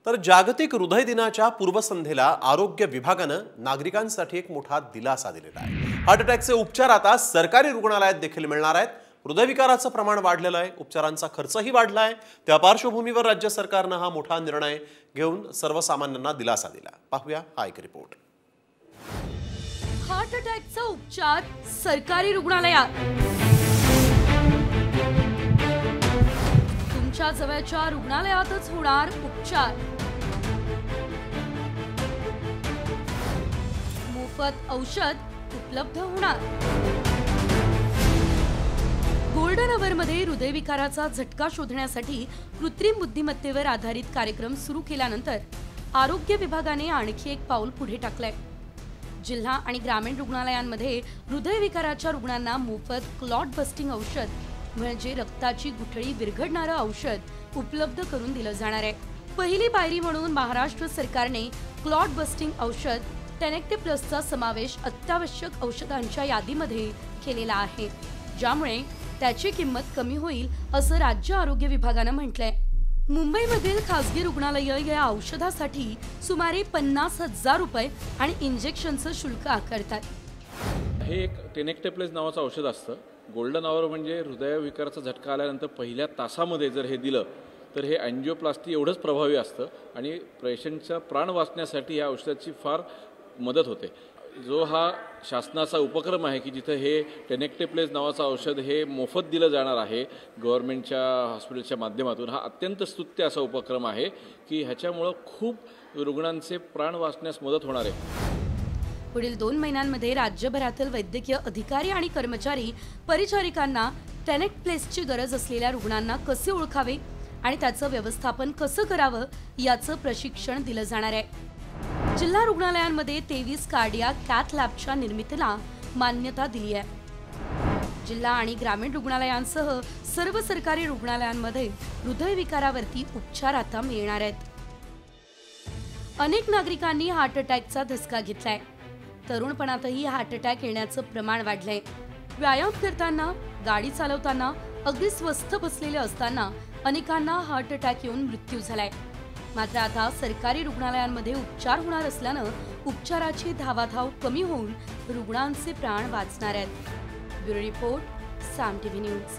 तर जागतिक हृदय दिनाच्या पूर्वसंध्येला आरोग्य विभागानं नागरिकांसाठी एक मोठा दिलासा दिलेला आहे। हार्ट अटॅकचे उपचार आता सरकारी रुग्णालयात देखील मिळणार आहेत। हृदयविकाराचं प्रमाण वाढलेलं आहे, उपचारांचा खर्चही वाढला आहे। त्या पार्श्वभूमीवर राज्य सरकारनं हा मोठा निर्णय घेऊन सर्वसामान्यांना दिलासा दिला। पाहूया हा एक रिपोर्ट। हार्ट अटॅकचा उपचार सरकारी रुग्णालयात। तुमच्या जवळच्या रुग्णालयातच होणार उपचार। मोफत औषध उपलब्ध होणार। गोल्डन अवर मध्ये हृदयविकाराचा झटका शोधण्यासाठी कृत्रिम बुद्धिमत्तेवर आधारित कार्यक्रम सुरू केल्यानंतर आरोग्य विभागाने आणखी एक पाऊल पुढे टाकलंय। जिल्हा आणि ग्रामीण रुग्णालयांमध्ये हृदयविकाराच्या रुग्णांना मोफत क्लॉट बस्टिंग औषध म्हणजे रक्ताची गुठळी विरघळणारं औषध उपलब्ध करून दिलं जाणार आहे। पहिली पायरी म्हणून महाराष्ट्र सरकारने क्लॉट बस्टिंग औषध टेनेक्टे प्लसचा समावेश अत्यावश्यक औषधांच्या यादीमध्ये केलेला आहे, ज्यामुळे त्याची किंमत कमी होईल असं राज्य आरोग्य विभागानं म्हटलंय। मुंबईमधील खासगी रुग्णालय या औषधासाठी सुमारे 50,000 रुपये आणि इंजेक्शनचं शुल्क आकारतात। हे एक टेनेक्टे प्लस नावाचं औषध असतं। गोल्डन आवर म्हणजे हृदयविकाराचा झटका आल्यानंतर पहिल्या तासामध्ये जर हे दिलं तर हे अँजिओप्लास्टी एवढंच प्रभावी असतं आणि पेशंटचा प्राण वाचण्यासाठी या औषधाची फार मदत होते। जो हा शासनाचा उपक्रम आहे की जिथे हे टेनेक्टे प्लस नावाचं औषध हे मोफत दिलं जाणार आहे गव्हर्नमेंटच्या हॉस्पिटलच्या माध्यमातून, हा अत्यंत स्तुत्य असा उपक्रम आहे की ह्याच्यामुळं खूप रुग्णांचे प्राण वाचण्यास मदत होणार आहे। पुढील 2 महिन्यांमध्ये राज्यभरातील वैद्यकीय अधिकारी आणि कर्मचारी परिचारिकांना टेनेक्टे प्लसची गरज असलेल्या रुग्णांना कसे ओळखावे आणि त्याचं व्यवस्थापन कसं करावं याचं प्रशिक्षण दिलं जाणार आहे। जिल्हा रुग्णालयांमध्ये 23 कार्डियाक कॅथ लॅबच्या निर्मितीला मान्यता दिली आहे। जिल्हा आणि ग्रामीण रुग्णालयांसह सर्व सरकारी रुग्णालयांमध्ये हृदयविकारावरती उपचार आता मिळणार आहेत। अनेक नागरिकांनी हार्ट अटॅकचा धसका घेतलाय। तरुणपणातही हार्ट अटॅक येण्याचं प्रमाण वाढलंय। व्यायाम करताना, गाडी चालवताना, अगदी स्वस्थ बसलेले असताना अनेकांना हार्ट अटॅक येऊन मृत्यू झालाय। मात्र आता सरकारी रुग्णालयांमध्ये उपचार होणार असल्यानं उपचाराची धावाधाव कमी होऊन रुग्णांचे प्राण वाचणार आहेत। ब्युरो रिपोर्ट, साम टीव्ही न्यूज।